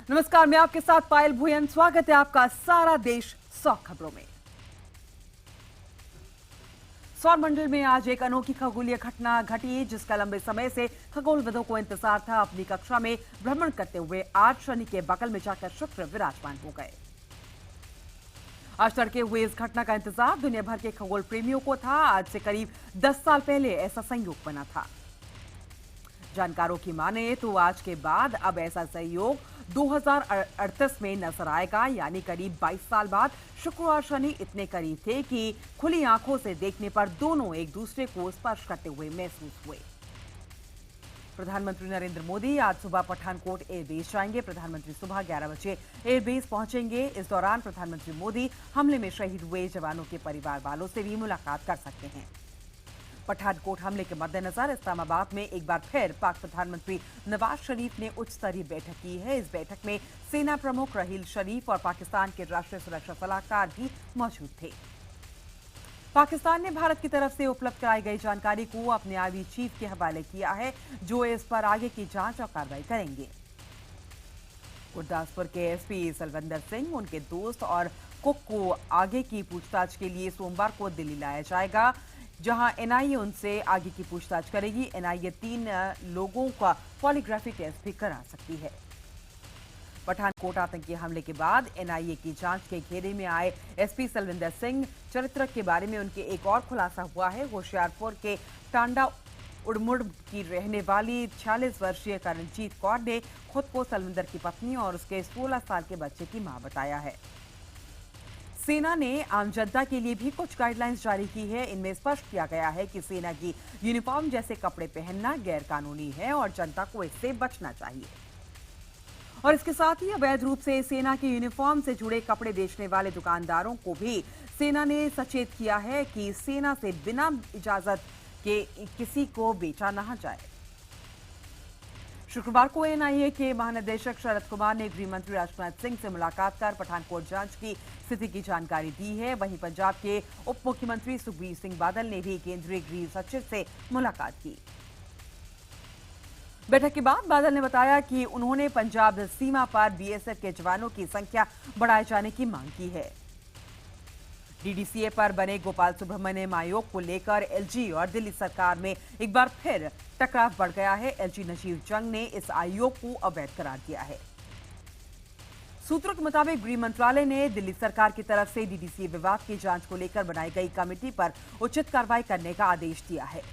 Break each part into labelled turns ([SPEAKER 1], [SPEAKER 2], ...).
[SPEAKER 1] नमस्कार, मैं आपके साथ पायल भुयन। स्वागत है आपका सारा देश 100 खबरों में। सौर मंडल में आज एक अनोखी खगोलीय घटना घटी जिसका लंबे समय से खगोलविदों को इंतजार था। अपनी कक्षा में भ्रमण करते हुए आज शनि के बगल में जाकर शुक्र विराजमान हो गए। आज तड़के हुए इस घटना का इंतजार दुनिया भर के खगोल प्रेमियों को था। आज से करीब 10 साल पहले ऐसा संयोग बना था। जानकारों की माने तो आज के बाद अब ऐसा संयोग 2038 में नजर आएगा, यानी करीब 22 साल बाद शुक्र और शनि इतने करीब थे कि खुली आंखों से देखने पर दोनों एक दूसरे को स्पर्श करते हुए महसूस हुए। प्रधानमंत्री नरेंद्र मोदी आज सुबह पठानकोट एयरबेस जाएंगे। प्रधानमंत्री सुबह 11 बजे एयरबेस पहुंचेंगे। इस दौरान प्रधानमंत्री मोदी हमले में शहीद हुए जवानों के परिवार वालों से भी मुलाकात कर सकते हैं। पठानकोट हमले के मद्देनजर इस्लामाबाद में एक बार फिर पाक प्रधानमंत्री नवाज शरीफ ने उच्च स्तरीय बैठक की है। इस बैठक में सेना प्रमुख रहील शरीफ और पाकिस्तान के राष्ट्रीय सुरक्षा सलाहकार भी मौजूद थे। पाकिस्तान ने भारत की तरफ से उपलब्ध कराई गई जानकारी को अपने आर्मी चीफ के हवाले किया है, जो इस पर आगे की जांच और कार्रवाई करेंगे। गुरदासपुर के एसपी सलविंदर सिंह, उनके दोस्त और कुक को आगे की पूछताछ के लिए सोमवार को दिल्ली लाया जाएगा, जहां एनआईए उनसे आगे की पूछताछ करेगी। एनआईए 3 लोगों का पॉलीग्राफी टेस्ट भी करा सकती है। पठानकोट आतंकी हमले के बाद एनआईए की जांच के घेरे में आए एसपी सलविंदर सिंह चरित्र के बारे में उनके एक और खुलासा हुआ है। होशियारपुर के टांडा उड़मुड़ की रहने वाली 46 वर्षीय करणजीत कौर ने खुद को सलविंदर की पत्नी और उसके 16 साल के बच्चे की मां बताया है। सेना ने आम जनता के लिए भी कुछ गाइडलाइंस जारी की है। इनमें स्पष्ट किया गया है कि सेना की यूनिफॉर्म जैसे कपड़े पहनना गैर कानूनी है और जनता को इससे बचना चाहिए। और इसके साथ ही अवैध रूप से सेना की यूनिफॉर्म से जुड़े कपड़े बेचने वाले दुकानदारों को भी सेना ने सचेत किया है कि सेना से बिना इजाजत के किसी को बेचा ना जाए। शुक्रवार को एनआईए के महानिदेशक शरद कुमार ने गृह मंत्री राजनाथ सिंह से मुलाकात कर पठानकोट जांच की स्थिति की जानकारी दी है। वहीं पंजाब के उप मुख्यमंत्री सुखबीर सिंह बादल ने भी केंद्रीय गृह सचिव से मुलाकात की। बैठक के बाद बादल ने बताया कि उन्होंने पंजाब सीमा पर बीएसएफ के जवानों की संख्या बढ़ाए जाने की मांग की है। डीडीसीए पर बने गोपाल सुब्रमण्यम आयोग को लेकर एलजी और दिल्ली सरकार में एक बार फिर टकराव बढ़ गया है। एलजी नजीर जंग ने इस आयोग को अवैध करार दिया है। सूत्रों के मुताबिक गृह मंत्रालय ने दिल्ली सरकार की तरफ से डीडीसीए विवाद की जांच को लेकर बनाई गई कमेटी पर उचित कार्रवाई करने का आदेश दिया है।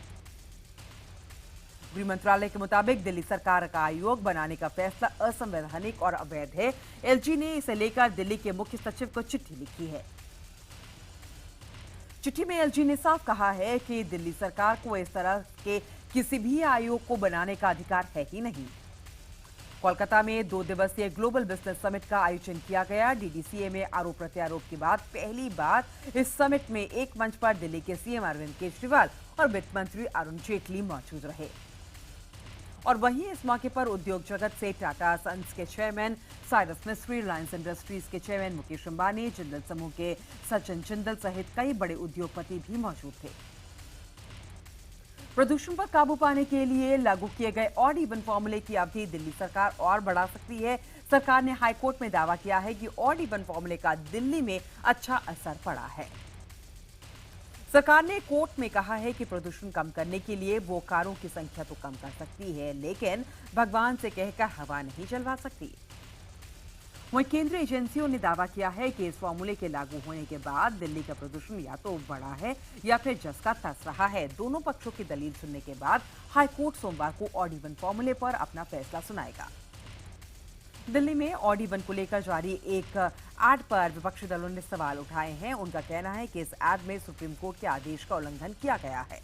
[SPEAKER 1] गृह मंत्रालय के मुताबिक दिल्ली सरकार का आयोग बनाने का फैसला असंवैधानिक और अवैध है। एलजी ने इसे लेकर दिल्ली के मुख्य सचिव को चिट्ठी लिखी है। चिट्ठी में एलजी ने साफ कहा है कि दिल्ली सरकार को इस तरह के किसी भी आयोग को बनाने का अधिकार है ही नहीं। कोलकाता में 2 दिवसीय ग्लोबल बिजनेस समिट का आयोजन किया गया। डीडीसीए में आरोप प्रत्यारोप के बाद पहली बार इस समिट में एक मंच पर दिल्ली के सीएम अरविंद केजरीवाल और वित्त मंत्री अरुण जेटली मौजूद रहे। और वहीं इस मौके पर उद्योग जगत से टाटा सन्स के चेयरमैन साइरस मिस्त्री, रिलायंस इंडस्ट्रीज के चेयरमैन मुकेश अंबानी, जिंदल समूह के सचिन जिंदल सहित कई बड़े उद्योगपति भी मौजूद थे। प्रदूषण पर काबू पाने के लिए लागू किए गए ऑड इवन फॉर्मूले की अवधि दिल्ली सरकार और बढ़ा सकती है। सरकार ने हाईकोर्ट में दावा किया है कि ऑड इवन फॉर्मूले का दिल्ली में अच्छा असर पड़ा है। सरकार ने कोर्ट में कहा है कि प्रदूषण कम करने के लिए वो कारों की संख्या तो कम कर सकती है, लेकिन भगवान से कहकर हवा नहीं जलवा सकती। वहीं केंद्रीय एजेंसियों ने दावा किया है कि इस फॉर्मूले के लागू होने के बाद दिल्ली का प्रदूषण या तो बढ़ा है या फिर जस का तस रहा है। दोनों पक्षों की दलील सुनने के बाद हाईकोर्ट सोमवार को ऑड इवन फॉर्मूले पर अपना फैसला सुनाएगा। दिल्ली में ऑड इवन को लेकर जारी एक एड पर विपक्षी दलों ने सवाल उठाए हैं। उनका कहना है कि इस एड में सुप्रीम कोर्ट के आदेश का उल्लंघन किया गया है।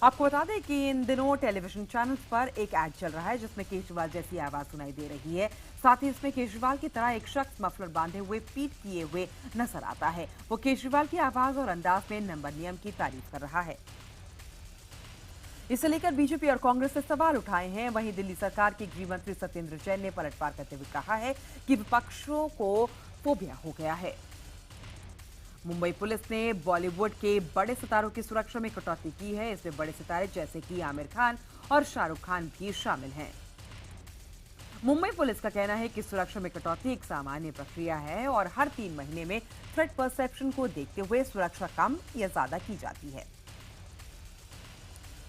[SPEAKER 1] आपको बता दें कि इन दिनों टेलीविजन चैनल्स पर एक एड चल रहा है जिसमें केजरीवाल जैसी आवाज सुनाई दे रही है। साथ ही इसमें केजरीवाल की तरह एक शख्स मफलर बांधे हुए पीठ किए हुए नजर आता है। वो केजरीवाल की आवाज और अंदाज में नंबर नियम की तारीफ कर रहा है। इसे लेकर बीजेपी और कांग्रेस ने सवाल उठाए हैं। वहीं दिल्ली सरकार के गृह मंत्री सत्येंद्र जैन ने पलटवार करते हुए कहा है कि विपक्षों को फोबिया हो गया है। मुंबई पुलिस ने बॉलीवुड के बड़े सितारों की सुरक्षा में कटौती की है। इसमें बड़े सितारे जैसे कि आमिर खान और शाहरुख खान भी शामिल हैं। मुंबई पुलिस का कहना है कि सुरक्षा में कटौती एक सामान्य प्रक्रिया है और हर 3 महीने में थ्रेट परसेप्शन को देखते हुए सुरक्षा कम या ज्यादा की जाती है।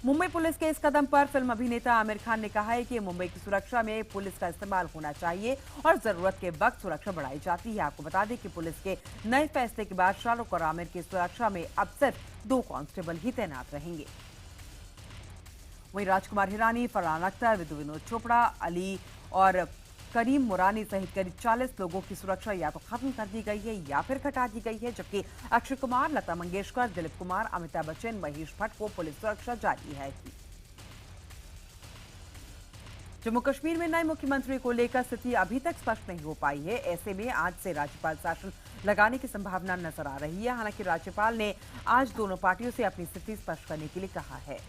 [SPEAKER 1] मुंबई पुलिस के इस कदम पर फिल्म अभिनेता आमिर खान ने कहा है कि मुंबई की सुरक्षा में पुलिस का इस्तेमाल होना चाहिए और जरूरत के वक्त सुरक्षा बढ़ाई जाती है। आपको बता दें कि पुलिस के नए फैसले के बाद शाहरुख और आमिर की सुरक्षा में अब सिर्फ 2 कांस्टेबल ही तैनात रहेंगे। वहीं राजकुमार हिरानी, फरहान अख्तर, विनोद चोपड़ा, अली और करीम मुरानी सहित करीब 40 लोगों की सुरक्षा या तो खत्म कर दी गई है या फिर घटा दी गई है, जबकि अक्षय कुमार, लता मंगेशकर, दिलीप कुमार, अमिताभ बच्चन, महेश भट्ट को पुलिस सुरक्षा जारी है। जम्मू कश्मीर में नए मुख्यमंत्री को लेकर स्थिति अभी तक स्पष्ट नहीं हो पाई है। ऐसे में आज से राज्यपाल शासन लगाने की संभावना नजर आ रही है। हालांकि राज्यपाल ने आज दोनों पार्टियों से अपनी स्थिति स्पष्ट करने के लिए कहा है।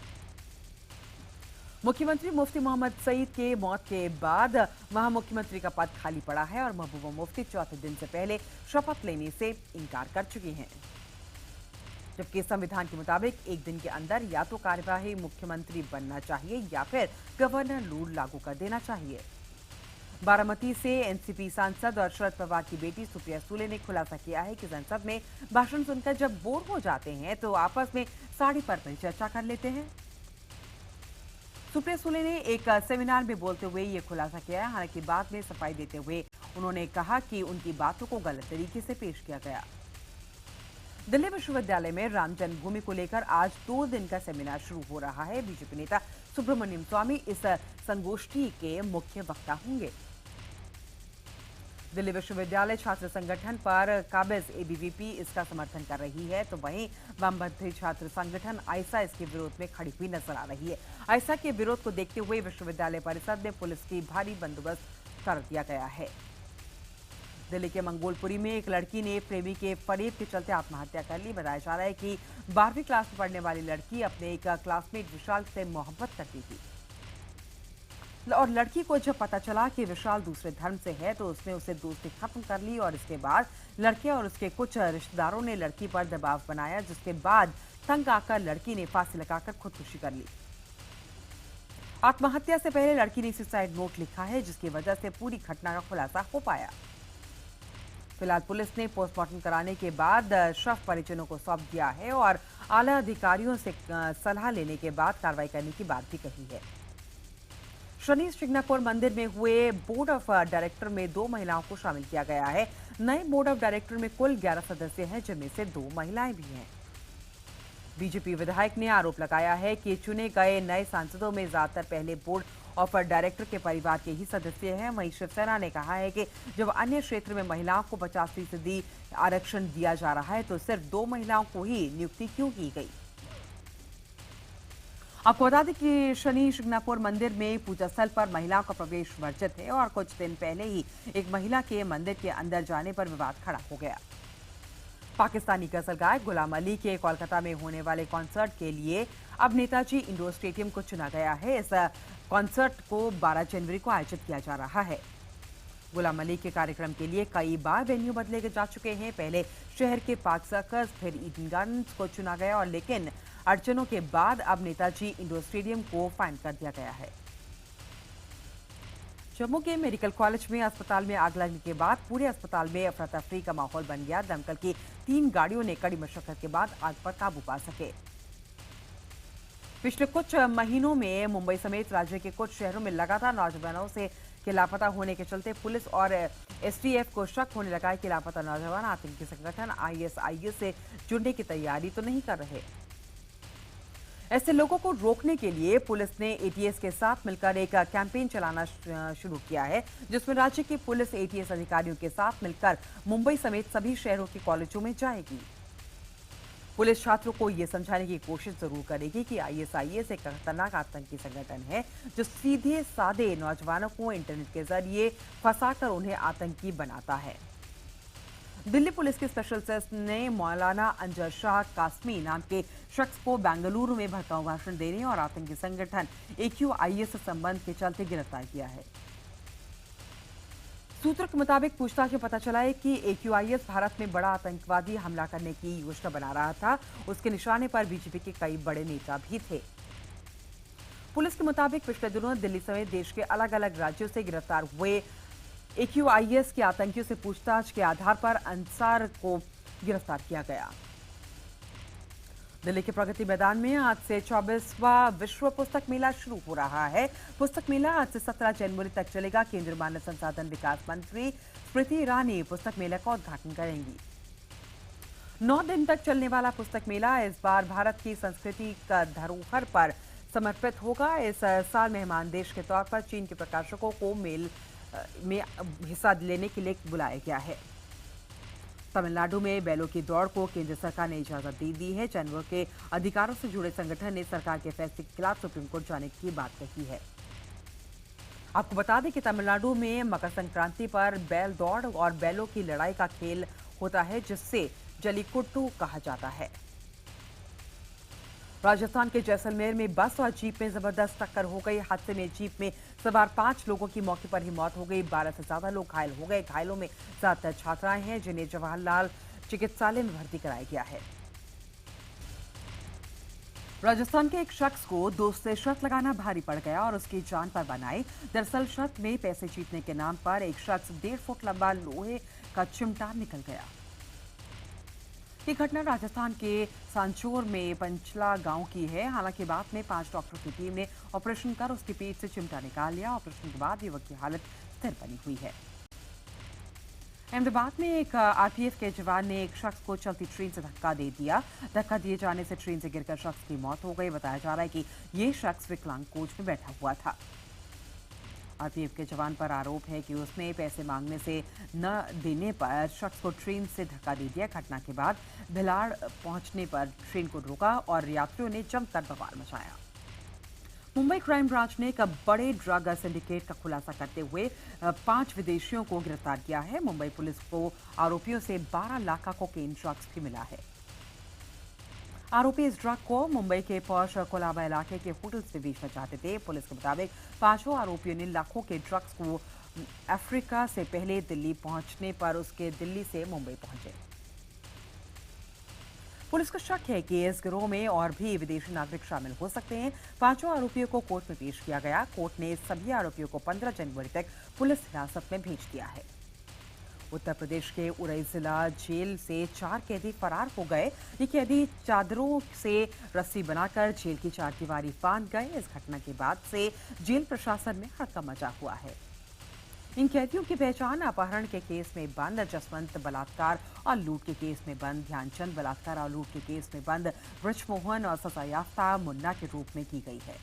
[SPEAKER 1] मुख्यमंत्री मुफ्ती मोहम्मद सईद के मौत के बाद वहां मुख्यमंत्री का पद खाली पड़ा है और महबूबा मुफ्ती चौथे दिन से पहले शपथ लेने से इनकार कर चुकी हैं, जबकि संविधान के मुताबिक एक दिन के अंदर या तो कार्यवाही मुख्यमंत्री बनना चाहिए या फिर गवर्नर रूल लागू कर देना चाहिए। बारामती से एनसीपी सांसद और शरद पवार की बेटी सुप्रिया सुले ने खुलासा किया है कि संसद में भाषण सुनकर जब बोर हो जाते हैं तो आपस में साड़ी पर चर्चा कर लेते हैं। सुप्रिया सुले ने एक सेमिनार में बोलते हुए ये खुलासा किया है। हालांकि बाद में सफाई देते हुए उन्होंने कहा कि उनकी बातों को गलत तरीके से पेश किया गया। दिल्ली विश्वविद्यालय में राम जन्मभूमि को लेकर आज 2 दिन का सेमिनार शुरू हो रहा है। बीजेपी नेता सुब्रमण्यम स्वामी इस संगोष्ठी के मुख्य वक्ता होंगे। दिल्ली विश्वविद्यालय छात्र संगठन पर काबिज एबीवीपी इसका समर्थन कर रही है, तो वहीं वामपंथी छात्र संगठन आइसा इसके विरोध में खड़ी हुई नजर आ रही है। आइसा के विरोध को देखते हुए विश्वविद्यालय परिसर में पुलिस की भारी बंदोबस्त कर दिया गया है। दिल्ली के मंगोलपुरी में एक लड़की ने प्रेमी के फरेब के चलते आत्महत्या कर ली। बताया जा रहा है कि 12वीं क्लास में पढ़ने वाली लड़की अपने एक क्लासमेट विशाल से मोहब्बत करती थी और लड़की को जब पता चला कि विशाल दूसरे धर्म से है तो उसने उसे दोस्ती खत्म कर ली और इसके बाद लड़के और उसके कुछ रिश्तेदारों ने लड़की पर दबाव बनाया, जिसके बाद तंग आकर लड़की ने फांसी लगाकर खुदकुशी कर ली। आत्महत्या से पहले लड़की ने सुसाइड नोट लिखा है, जिसकी वजह से पूरी घटना का खुलासा हो पाया। फिलहाल पुलिस ने पोस्टमार्टम कराने के बाद शव परिजनों को सौंप दिया है और आला अधिकारियों से सलाह लेने के बाद कार्रवाई करने की बात भी कही है। शनि शिंगणापुर मंदिर में हुए बोर्ड ऑफ डायरेक्टर में 2 महिलाओं को शामिल किया गया है। नए बोर्ड ऑफ डायरेक्टर में कुल 11 सदस्य हैं, जिनमें से 2 महिलाएं भी हैं। बीजेपी विधायक ने आरोप लगाया है कि चुने गए नए सांसदों में ज्यादातर पहले बोर्ड ऑफ डायरेक्टर के परिवार के ही सदस्य हैं। वहीं शिवसेना ने कहा है कि जब अन्य क्षेत्र में महिलाओं को 50% आरक्षण दिया जा रहा है तो सिर्फ 2 महिलाओं को ही नियुक्ति क्यों की गई। आपको बता दें कि शनि शिंगणापुर मंदिर में पूजा स्थल पर महिलाओं का प्रवेश वर्जित है और कुछ दिन पहले ही एक महिला के मंदिर के अंदर जाने पर विवाद खड़ा हो गया। पाकिस्तानी गजल गायक गुलाम अली के कोलकाता में होने वाले कॉन्सर्ट के लिए अब नेताजी इंडोर स्टेडियम को चुना गया है। इस कॉन्सर्ट को 12 जनवरी को आयोजित किया जा रहा है। गुलाम अली के कार्यक्रम के लिए कई बार वेन्यू बदले जा चुके हैं। पहले शहर के पार्क सर्कस, फिर ईडन गार्डन्स को चुना गया और लेकिन अड़चनों के बाद अब नेताजी इंडोर स्टेडियम को फाइनल कर दिया गया है। जम्मू के मेडिकल कॉलेज में अस्पताल में आग लगने के बाद पूरे अस्पताल में अफरा तफरी का माहौल बन गया। दमकल की 3 गाड़ियों ने कड़ी मशक्कत के बाद आग पर काबू पा सके। पिछले कुछ महीनों में मुंबई समेत राज्य के कुछ शहरों में लगातार नौजवानों से के लापता होने के चलते पुलिस और एसटीएफ को शक होने लगा है कि लापता नौजवान आतंकी संगठन आईएसआईएस से जुड़ने की तैयारी तो नहीं कर रहे। ऐसे लोगों को रोकने के लिए पुलिस ने एटीएस के साथ मिलकर एक कैंपेन चलाना शुरू किया है, जिसमें राज्य की पुलिस एटीएस अधिकारियों के साथ मिलकर मुंबई समेत सभी शहरों के कॉलेजों में जाएगी। पुलिस छात्रों को यह समझाने की कोशिश जरूर करेगी कि आईएसआईएस एक खतरनाक आतंकी संगठन है जो सीधे साधे नौजवानों को इंटरनेट के जरिए फंसाकर उन्हें आतंकी बनाता है। दिल्ली पुलिस के स्पेशल सेल ने मौलाना अंजर शाह कासमी नाम के शख्स को बेंगलुरु में भड़काऊ भाषण देने और आतंकी संगठन एक्यूआईएस संबंध के चलते गिरफ्तार किया है। सूत्रों के मुताबिक पूछताछ में पता चला है कि एक्यूआईएस भारत में बड़ा आतंकवादी हमला करने की योजना बना रहा था। उसके निशाने पर बीजेपी के कई बड़े नेता भी थे। पुलिस के मुताबिक पिछले दिनों दिल्ली समेत देश के अलग अलग राज्यों से गिरफ्तार हुए AQIS के आतंकियों से पूछताछ के आधार पर अंसार को गिरफ्तार किया गया। दिल्ली के प्रगति मैदान में आज से 24वां विश्व पुस्तक मेला शुरू हो रहा है। पुस्तक मेला आज से 17 जनवरी तक चलेगा। केंद्रीय मानव संसाधन विकास मंत्री स्मृति ईरानी पुस्तक मेले का उद्घाटन करेंगी। 9 दिन तक चलने वाला पुस्तक मेला इस बार भारत की संस्कृति का धरोहर पर समर्पित होगा। इस साल मेहमान देश के तौर पर चीन के प्रकाशकों को मेल में हिस्सा लेने के लिए बुलाया गया है। तमिलनाडु में बैलों की दौड़ को केंद्र सरकार ने इजाजत दे दी है। जानवरों के अधिकारों से जुड़े संगठन ने सरकार के फैसले के खिलाफ सुप्रीम कोर्ट जाने की बात कही है। आपको बता दें कि तमिलनाडु में मकर संक्रांति पर बैल दौड़ और बैलों की लड़ाई का खेल होता है, जिससे जलीकुट्टू कहा जाता है। राजस्थान के जैसलमेर में बस और जीप में जबरदस्त टक्कर हो गई। हादसे में जीप में सवार 5 लोगों की मौके पर ही मौत हो गई। 12 से ज्यादा लोग घायल हो गए। घायलों में ज्यादातर छात्राएं हैं, जिन्हें जवाहरलाल चिकित्सालय में भर्ती कराया गया है। राजस्थान के एक शख्स को दोस्त से शर्त लगाना भारी पड़ गया और उसकी जान पर बनाई। दरअसल शर्त में पैसे जीतने के नाम पर एक शख्स 1.5 फुट लंबा लोहे का चिमटा निकल गया। ये घटना राजस्थान के सांचौर में पंचला गांव की है। हालांकि बाद में 5 डॉक्टर की टीम ने ऑपरेशन कर उसकी पेट से चिमटा निकाल लिया। ऑपरेशन के बाद युवक की हालत स्थिर बनी हुई है। अहमदाबाद में एक RPF के जवान ने एक शख्स को चलती ट्रेन से धक्का दे दिया। धक्का दिए जाने से ट्रेन से गिरकर शख्स की मौत हो गई। बताया जा रहा है कि ये शख्स विकलांग कोच में बैठा हुआ था। RPF के जवान पर आरोप है कि उसने पैसे मांगने से न देने पर शख्स को ट्रेन से धक्का दे दिया। घटना के बाद भिलाड़ पहुंचने पर ट्रेन को रोका और यात्रियों ने जमकर बवाल मचाया। मुंबई क्राइम ब्रांच ने एक बड़े ड्रग सिंडिकेट का खुलासा करते हुए 5 विदेशियों को गिरफ्तार किया है। मुंबई पुलिस को आरोपियों से 12 लाख का कोकेन ड्रग्स भी मिला है। आरोपी इस ड्रग को मुंबई के पॉश कोलाबा इलाके के होटल से बेचना चाहते थे। पुलिस के मुताबिक 5 आरोपियों ने लाखों के ड्रग्स को अफ्रीका से पहले दिल्ली पहुंचने पर उसके दिल्ली से मुंबई पहुंचे। पुलिस को शक है कि इस गिरोह में और भी विदेशी नागरिक शामिल हो सकते हैं। 5 आरोपियों को कोर्ट में पेश किया गया। कोर्ट ने सभी आरोपियों को 15 जनवरी तक पुलिस हिरासत में भेज दिया है। उत्तर प्रदेश के उरई जिला जेल से 4 कैदी फरार हो गए। ये कैदी चादरों से रस्सी बनाकर जेल की 4 दीवारी फांद गए। इस घटना के बाद से जेल प्रशासन में हड़कंप मचा हुआ है। इन कैदियों की पहचान अपहरण के केस में बंद जसवंत, बलात्कार और लूट के केस में बंद ध्यानचंद, बलात्कार और लूट के केस में बंद ब्रजमोहन और सजायाफ्ता मुन्ना के रूप में की गई है।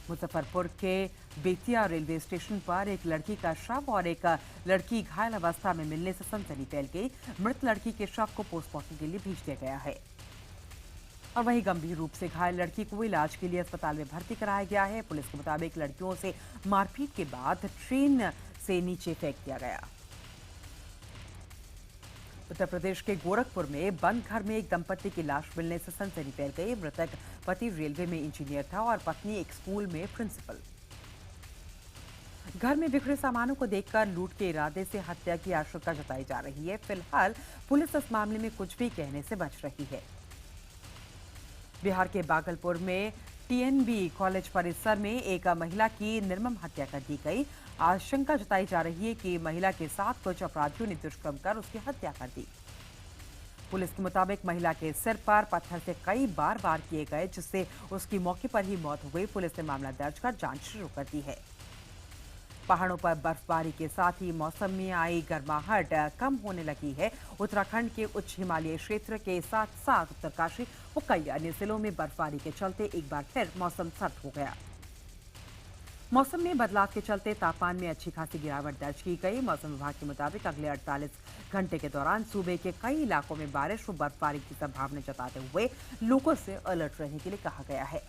[SPEAKER 1] मुजफ्फरपुर के बेतिया रेलवे स्टेशन पर एक लड़की का शव और एक लड़की घायल अवस्था में मिलने से सनसनी फैल गई। मृत लड़की के शव को पोस्टमार्टम के लिए भेज दिया गया है और वहीं गंभीर रूप से घायल लड़की को इलाज के लिए अस्पताल में भर्ती कराया गया है। पुलिस के मुताबिक लड़कियों से मारपीट के बाद ट्रेन से नीचे फेंक दिया गया। उत्तर प्रदेश के गोरखपुर में बंद घर में एक दंपति की लाश मिलने से सनसनी फैल गई। मृतक पति रेलवे में इंजीनियर था और पत्नी एक स्कूल में प्रिंसिपल। घर में बिखरे सामानों को देखकर लूट के इरादे से हत्या की आशंका जताई जा रही है। फिलहाल पुलिस इस मामले में कुछ भी कहने से बच रही है। बिहार के भागलपुर में TNB कॉलेज परिसर में एक महिला की निर्मम हत्या कर दी गई। आशंका जताई जा रही है कि महिला के साथ कुछ अपराधियों ने दुष्कर्म कर उसकी हत्या कर दी। पुलिस के मुताबिक महिला के सिर पर पत्थर से कई बार वार किए गए, जिससे उसकी मौके पर ही मौत हो गई। पुलिस ने मामला दर्ज कर जांच शुरू कर दी है। पहाड़ों पर बर्फबारी के साथ ही मौसम में आई गर्माहट कम होने लगी है। उत्तराखंड के उच्च हिमालयी क्षेत्र के साथ साथ उत्तरकाशी और कई अन्य जिलों में बर्फबारी के चलते एक बार फिर मौसम सर्द हो गया। मौसम में बदलाव के चलते तापमान में अच्छी खासी गिरावट दर्ज की गई। मौसम विभाग के मुताबिक अगले 48 घंटे के दौरान सूबे के कई इलाकों में बारिश और बर्फबारी की संभावना जताते हुए लोगों से अलर्ट रहने के लिए कहा गया है।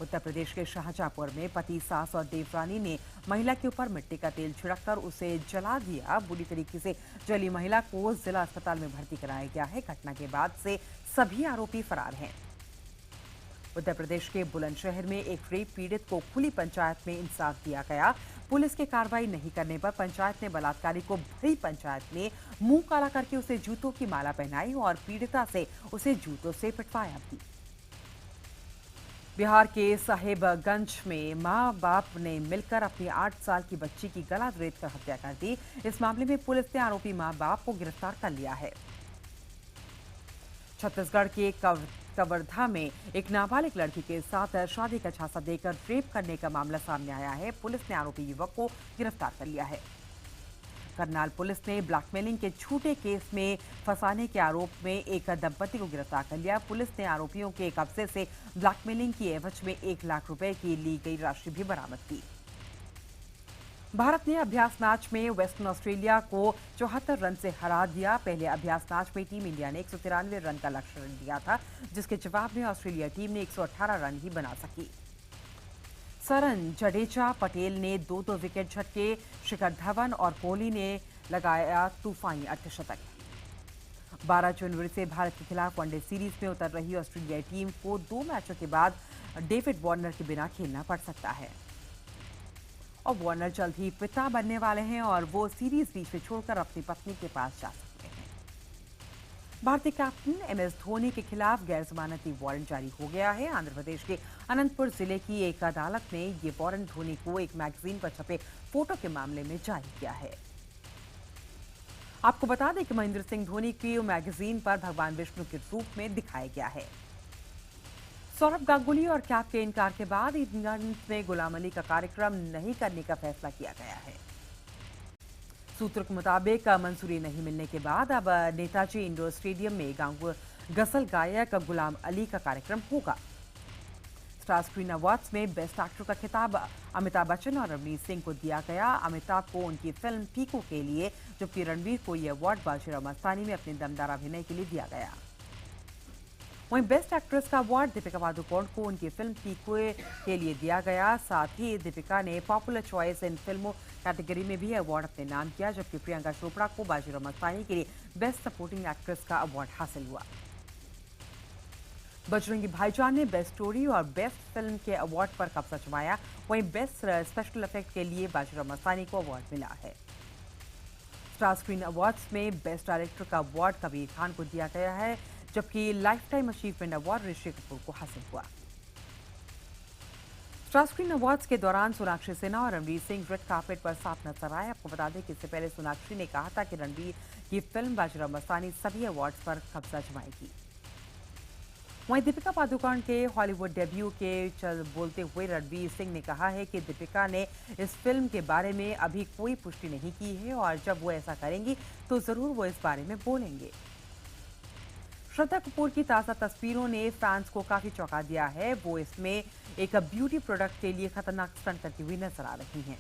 [SPEAKER 1] उत्तर प्रदेश के शाहजहांपुर में पति, सास और देवरानी ने महिला के ऊपर मिट्टी का तेल छिड़ककर उसे जला दिया। बुरी तरीके से जली महिला को जिला अस्पताल में भर्ती कराया गया है। घटना के बाद से सभी आरोपी फरार हैं। उत्तर प्रदेश के बुलंदशहर में एक रेप पीड़ित को खुली पंचायत में इंसाफ दिया गया। पुलिस की कार्रवाई नहीं करने पर पंचायत ने बलात्कारी को भरी पंचायत में मुंह काला करके उसे जूतों की माला पहनाई और पीड़िता से उसे जूतों से पिटवाया भी। बिहार के साहेबगंज में मां बाप ने मिलकर अपनी 8 साल की बच्ची की गला रेत कर हत्या कर दी। इस मामले में पुलिस ने आरोपी मां बाप को गिरफ्तार कर लिया है। छत्तीसगढ़ के कवर्धा में एक नाबालिग लड़की के साथ शादी का झांसा देकर रेप करने का मामला सामने आया है। पुलिस ने आरोपी युवक को गिरफ्तार कर लिया है। करनाल पुलिस ने ब्लैकमेलिंग के झूठे केस में फंसाने के आरोप में एक दंपति को गिरफ्तार कर लिया। पुलिस ने आरोपियों के कब्जे से ब्लैकमेलिंग की एवज में 1 लाख रुपए की ली गई राशि भी बरामद की। भारत ने अभ्यास मैच में वेस्टर्न ऑस्ट्रेलिया को 74 रन से हरा दिया। पहले अभ्यास मैच में टीम इंडिया ने 193 रन का लक्ष्य दिया था, जिसके जवाब में ऑस्ट्रेलिया टीम ने 118 रन ही बना सकी। सरन जडेजा पटेल ने 2-2 विकेट झटके। शिखर धवन और कोहली ने लगाया तूफानी अर्धशतक। 12 जनवरी से भारत के खिलाफ वनडे सीरीज में उतर रही ऑस्ट्रेलियाई टीम को 2 मैचों के बाद डेविड वार्नर के बिना खेलना पड़ सकता है। और वार्नर जल्द ही पिता बनने वाले हैं और वो सीरीज बीच में छोड़कर अपनी पत्नी के पास जा सकते हैं। भारतीय कैप्टन MS धोनी के खिलाफ गैर जमानती वारंट जारी हो गया है। आंध्र प्रदेश के अनंतपुर जिले की एक अदालत ने ये वारंट धोनी को एक मैगजीन पर छपे फोटो के मामले में जारी किया है। आपको बता दें कि महेंद्र सिंह धोनी की मैगजीन पर भगवान विष्णु के रूप में दिखाया गया है। सौरभ गांगुली और कैप के इनकार के बाद इंग्लैंड में गुलाम अली का कार्यक्रम नहीं करने का फैसला किया गया है। सूत्रों के मुताबिक मंजूरी नहीं मिलने के बाद अब नेताजी इंडोर स्टेडियम में गजल गायक गुलाम अली का कार्यक्रम होगा। स्टार स्क्रीन अवार्ड्स में बेस्ट एक्टर का खिताब अमिताभ बच्चन और रणवीर सिंह को दिया गया। अमिताभ को उनकी फिल्म पीकू के लिए, जबकि रणवीर को यह अवार्ड बाजीराव मस्तानी में अपने दमदार अभिनय के लिए दिया गया। वहीं बेस्ट एक्ट्रेस का अवार्ड दीपिका पादुकोण को उनकी फिल्म पीकू के लिए दिया गया। साथ ही दीपिका ने पॉपुलर चॉइस इन फिल्मों कैटेगरी में भी अवार्ड अपने नाम किया, जबकि प्रियंका चोपड़ा को बाजीराव मस्तानी के लिए बेस्ट सपोर्टिंग एक्ट्रेस का अवार्ड हासिल हुआ। बजरंगी भाईजान ने बेस्ट स्टोरी और बेस्ट फिल्म के अवार्ड पर कब्जा जमाया। वहीं बेस्ट स्पेशल इफेक्ट के लिए बाजीराव मस्तानी को अवार्ड मिला है। स्टार स्क्रीन अवार्ड्स में बेस्ट डायरेक्टर का अवार्ड कबीर खान को दिया गया है, जबकि life time achievement award Rishi Kapoor को हासिल हुआ। स्टार स्क्रीन अवार्ड्स के दौरान सोनाक्षी सिन्हा और रणवीर सिंह रेड कार्पेट पर साथ नजर आए। आपको बता दें कि इससे पहले सोनाक्षी ने कहा था कि रणवीर की फिल्म बाजीराव मस्तानी सभी अवार्ड्स पर कब्जा जमाएगी। वहीं दीपिका पादुकोण के हॉलीवुड डेब्यू के बोलते हुए रणवीर सिंह ने कहा है कि दीपिका ने इस फिल्म के बारे में अभी कोई पुष्टि नहीं की है और जब वो ऐसा करेंगी तो जरूर वो इस बारे में बोलेंगे। श्रद्धा कपूर की ताज़ा तस्वीरों ने फैंस को काफी चौंका दिया है। वो इसमें एक ब्यूटी प्रोडक्ट के लिए खतरनाक स्टंट करती हुई नजर आ रही हैं।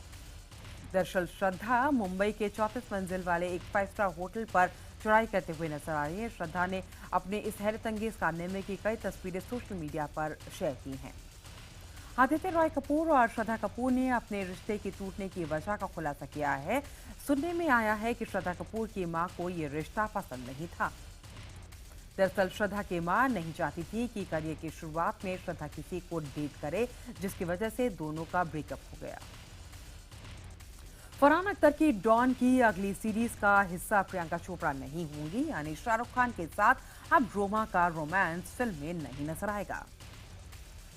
[SPEAKER 1] दरअसल श्रद्धा मुंबई के 34 मंजिल वाले एक 5 स्टार होटल पर चढ़ाई करते हुए नजर आ रही है। श्रद्धा ने अपने इस हैरतअंगेज कारनामे की कई तस्वीरें सोशल मीडिया पर शेयर की हैं। आदित्य रॉय कपूर और श्रद्धा कपूर ने अपने रिश्ते के टूटने की वजह का खुलासा किया है। सुनने में आया है कि श्रद्धा कपूर की मां को ये रिश्ता पसंद नहीं था। दरअसल श्रद्धा की मां नहीं चाहती थी कि करियर की शुरुआत में श्रद्धा किसी को डेट करे, जिसकी वजह से दोनों का ब्रेकअप हो गया। फरहान अख्तर की डॉन की अगली सीरीज का हिस्सा प्रियंका चोपड़ा नहीं होंगी, यानी शाहरुख खान के साथ अब रोमा का रोमांस फिल्म में नहीं नजर आएगा।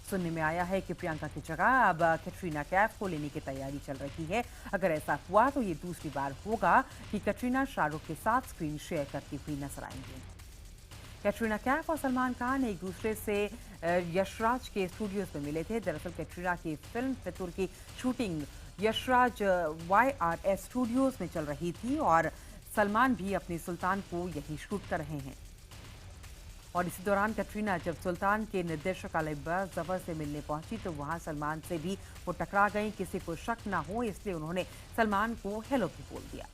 [SPEAKER 1] सुनने में आया है कि प्रियंका की जगह अब कैटरीना कैफ को लेने की तैयारी चल रही है। अगर ऐसा हुआ तो ये दूसरी बार होगा कि कैटरीना शाहरुख के साथ स्क्रीन शेयर करती हुई नजर आएंगी। कैटरीना कैफ और सलमान खान एक दूसरे से यशराज के स्टूडियोज में मिले थे। दरअसल कैटरीना की फिल्म फितूर की शूटिंग यशराज YRS स्टूडियोज में चल रही थी और सलमान भी अपने सुल्तान को यहीं शूट कर रहे हैं। और इसी दौरान कैटरीना जब सुल्तान के निर्देशक अली जफर से मिलने पहुंची तो वहां सलमान से भी वो टकरा गई। किसी को शक ना हो इसलिए उन्होंने सलमान को हेलो भी बोल दिया।